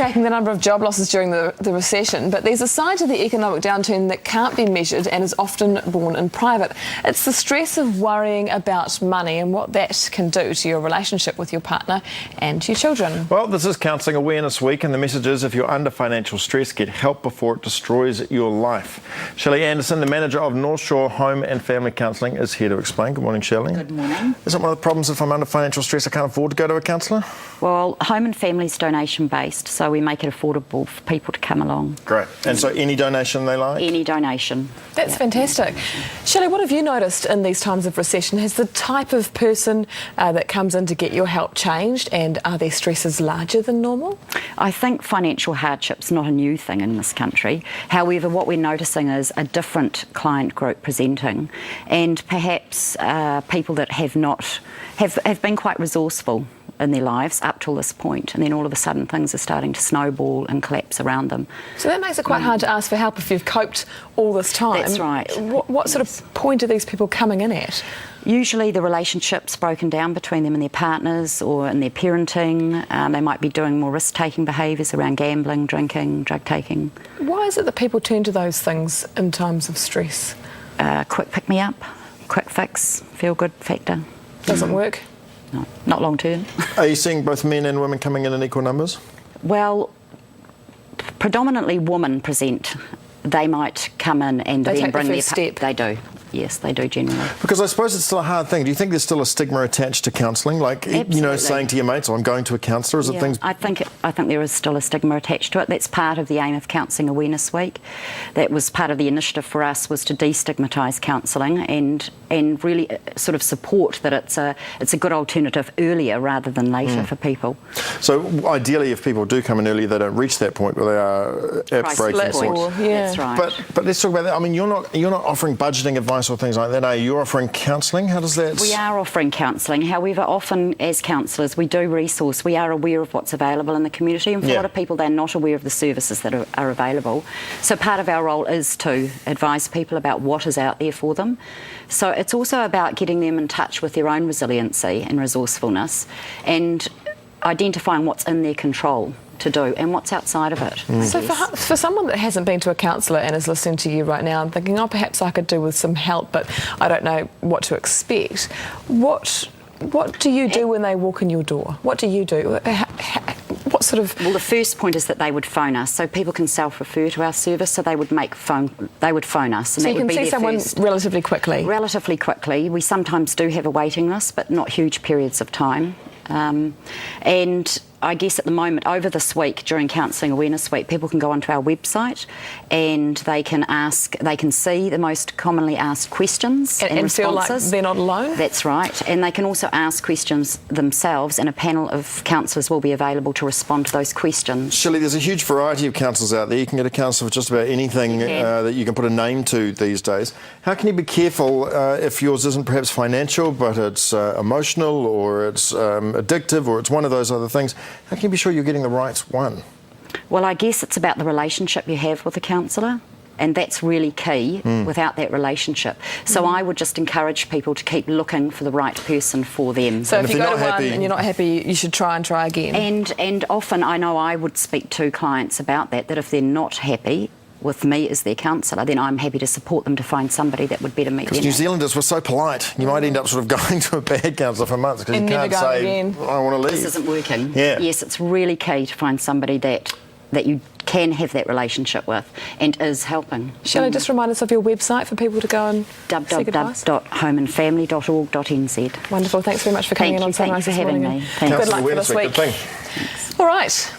tracking the number of job losses during the recession, but there's a side to the economic downturn that can't be measured and is often borne in private. It's the stress of worrying about money and what that can do to your relationship with your partner and your children. Well, this is Counselling Awareness Week, and the message is if you're under financial stress, get help before it destroys your life. Shelley Anderson, the manager of North Shore Home and Family Counselling, is here to explain. Good morning, Shelley. Good morning. Isn't one of the problems if I'm under financial stress I can't afford to go to a counsellor? Well, Home and Family's donation-based, so we make it affordable for people to come along. Great. And so any donation they like? Any donation. That's fantastic. Shelley, what have you noticed in these times of recession? Has the type of person that comes in to get your help changed, and are their stresses larger than normal? I think financial hardship's not a new thing in this country. However, what we're noticing is a different client group presenting, and perhaps people that have been quite resourceful in their lives up till this point, and then all of a sudden things are starting to snowball and collapse around them. So that makes it quite hard to ask for help if you've coped all this time. That's right. What sort of point are these people coming in at? Usually the relationship's broken down between them and their partners or in their parenting. They might be doing more risk-taking behaviours around gambling, drinking, drug-taking. Why is it that people turn to those things in times of stress? Quick pick-me-up, quick fix, feel-good factor. Doesn't work? No, not long term. Are you seeing both men and women coming in equal numbers? Well, predominantly women present. They might come in and They then take bring the their first step. They do. Yes, they do generally. Because I suppose it's still a hard thing. Do you think there's still a stigma attached to counselling? Like, Absolutely. you know, saying to your mates, oh, I'm going to a counsellor, is it things... I think there is still a stigma attached to it. That's part of the aim of Counselling Awareness Week. That was part of the initiative for us, was to destigmatise counselling and really sort of support that it's a good alternative earlier rather than later for people. So ideally, if people do come in early, they don't reach that point where they are at breaking point. Yeah. That's right. But let's talk about that. I mean, you're not offering budgeting advice or things like that, are you? You're offering counselling. How does that... We are offering counselling. However, often as counsellors, we do resource. We are aware of what's available in the community, and for a lot of people, they're not aware of the services that are available. So part of our role is to advise people about what is out there for them. So it's also about getting them in touch with their own resiliency and resourcefulness, and identifying what's in their control to do and what's outside of it. So for someone that hasn't been to a counsellor and is listening to you right now and thinking, oh, perhaps I could do with some help, but I don't know what to expect, what do you do when they walk in your door? What do you do? What sort of... Well, the first point is that they would phone us, so people can self-refer to our service, so they would phone us. And so you can see someone relatively quickly? Relatively quickly. We sometimes do have a waiting list, but not huge periods of time. And I guess at the moment, over this week, during Counselling Awareness Week, people can go onto our website and they can see the most commonly asked questions and responses. Feel like they're not alone? That's right. And they can also ask questions themselves, and a panel of counsellors will be available to respond to those questions. Shelley, there's a huge variety of counsellors out there. You can get a counsellor for just about anything that you can put a name to these days. How can you be careful if yours isn't perhaps financial, but it's emotional, or it's addictive, or it's one of those other things? How can you be sure you're getting the right one? Well, I guess it's about the relationship you have with the counsellor, and that's really key without that relationship. So I would just encourage people to keep looking for the right person for them. So if you go to one and you're not happy, you should try again. And often I know I would speak to clients about that if they're not happy with me as their counsellor, then I'm happy to support them to find somebody that would better meet them. Because New Zealanders were so polite, you might end up sort of going to a bad counsellor for months because you can't say, I want to leave. This isn't working. Yeah. Yes, it's really key to find somebody that you can have that relationship with and is helping. Shelley, just remind us of your website for people to go and www.homeandfamily.org.nz. Wonderful. Thanks very much for coming in on Sunrise this morning. Thank you for having me. Good luck for this week. All right.